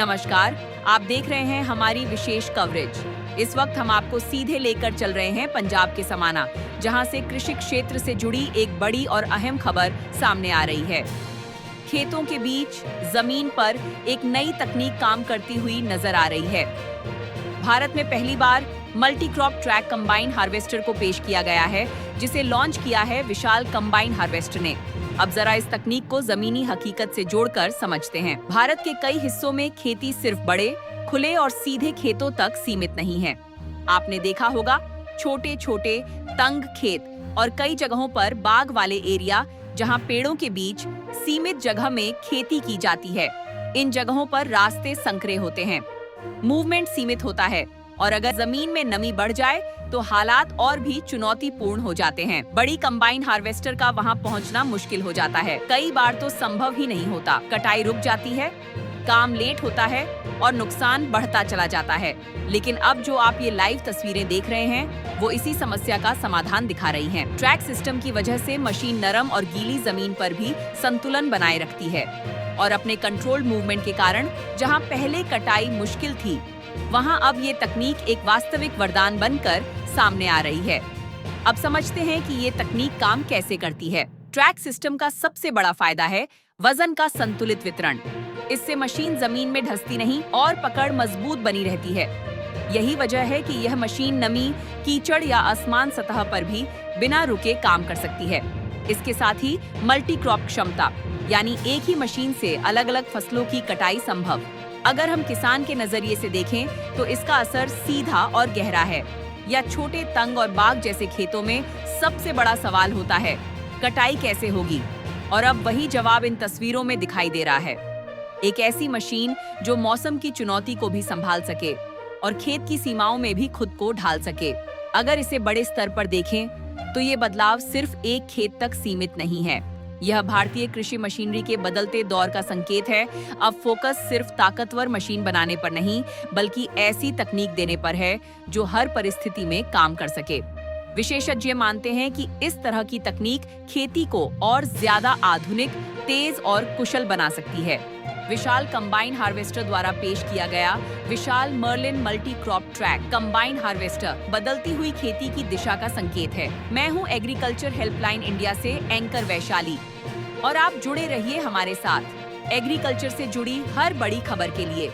नमस्कार, आप देख रहे हैं हमारी विशेष कवरेज। इस वक्त हम आपको सीधे लेकर चल रहे हैं पंजाब के समाना, जहां से कृषि क्षेत्र से जुड़ी एक बड़ी और अहम खबर सामने आ रही है। खेतों के बीच जमीन पर एक नई तकनीक काम करती हुई नजर आ रही है। भारत में पहली बार multi crop track combine harvester को पेश किया गया है, जिसे लॉन्च किया है विशाल कंबाइन हार्वेस्टर ने। अब जरा इस तकनीक को जमीनी हकीकत से जोड़कर समझते हैं। भारत के कई हिस्सों में खेती सिर्फ बड़े, खुले और सीधे खेतों तक सीमित नहीं है। आपने देखा होगा छोटे छोटे तंग खेत और कई जगहों पर बाग वाले एरिया, जहां पेड़ों के बीच सीमित जगह में खेती की जाती है। इन जगहों पर रास्ते संकरे होते हैं, मूवमेंट सीमित होता है और अगर जमीन में नमी बढ़ जाए तो हालात और भी चुनौतीपूर्ण हो जाते हैं। बड़ी कंबाइन हार्वेस्टर का वहां पहुंचना मुश्किल हो जाता है, कई बार तो संभव ही नहीं होता। कटाई रुक जाती है, काम लेट होता है और नुकसान बढ़ता चला जाता है। लेकिन अब जो आप ये लाइव तस्वीरें देख रहे हैं, वो इसी समस्या का समाधान दिखा रही हैं। ट्रैक सिस्टम की वजह से मशीन नरम और गीली जमीन पर भी संतुलन बनाए रखती है और अपने कंट्रोल्ड मूवमेंट के कारण जहां पहले कटाई मुश्किल थी, वहां अब ये तकनीक एक वास्तविक वरदान बनकर सामने आ रही है। अब समझते हैं कि ये तकनीक काम कैसे करती है। ट्रैक सिस्टम का सबसे बड़ा फायदा है वजन का संतुलित वितरण। इससे मशीन जमीन में धंसती नहीं और पकड़ मजबूत बनी रहती है। यही वजह है कि यह मशीन नमी, कीचड़ या आसमान सतह पर भी बिना रुके काम कर सकती है। इसके साथ ही मल्टी क्रॉप क्षमता, यानी एक ही मशीन से अलग अलग फसलों की कटाई संभव। अगर हम किसान के नजरिए से देखें तो इसका असर सीधा और गहरा है। या छोटे तंग और बाग जैसे खेतों में सबसे बड़ा सवाल होता है, कटाई कैसे होगी? और अब वही जवाब इन तस्वीरों में दिखाई दे रहा है। एक ऐसी मशीन जो मौसम की चुनौती को भी संभाल सके और खेत की सीमाओं में भी खुद को ढाल सके। अगर इसे बड़े स्तर पर देखें तो ये बदलाव सिर्फ एक खेत तक सीमित नहीं है। यह भारतीय कृषि मशीनरी के बदलते दौर का संकेत है। अब फोकस सिर्फ ताकतवर मशीन बनाने पर नहीं, बल्कि ऐसी तकनीक देने पर है जो हर परिस्थिति में काम कर सके। विशेषज्ञ मानते हैं कि इस तरह की तकनीक खेती को और ज्यादा आधुनिक, तेज और कुशल बना सकती है। विशाल कंबाइन हार्वेस्टर द्वारा पेश किया गया Vishal Merlin multi crop track combine harvester बदलती हुई खेती की दिशा का संकेत है। मैं हूं एग्रीकल्चर हेल्पलाइन इंडिया से एंकर वैशाली, और आप जुड़े रहिए हमारे साथ एग्रीकल्चर से जुड़ी हर बड़ी खबर के लिए।